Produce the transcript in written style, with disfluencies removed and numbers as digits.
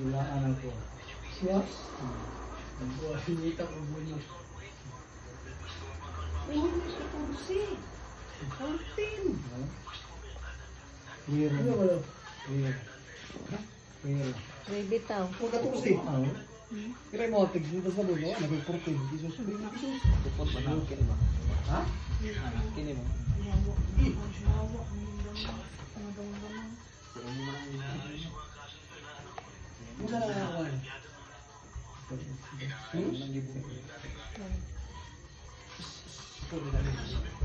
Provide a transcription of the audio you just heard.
Gulaan ako. Siya? Nagbuha, hinita ko bunyo. Ay, sa kursi. 14. Clear. Ano ba? Clear. Clear. May bitaw. Huwag ka tukusin. Kira mo, tigsitas na bulo. Nagay-14. Jesus. Tupot ba na? Kini ba? Ha? Kini mo. Wala na ako. Nang gibo. Pwede na rin.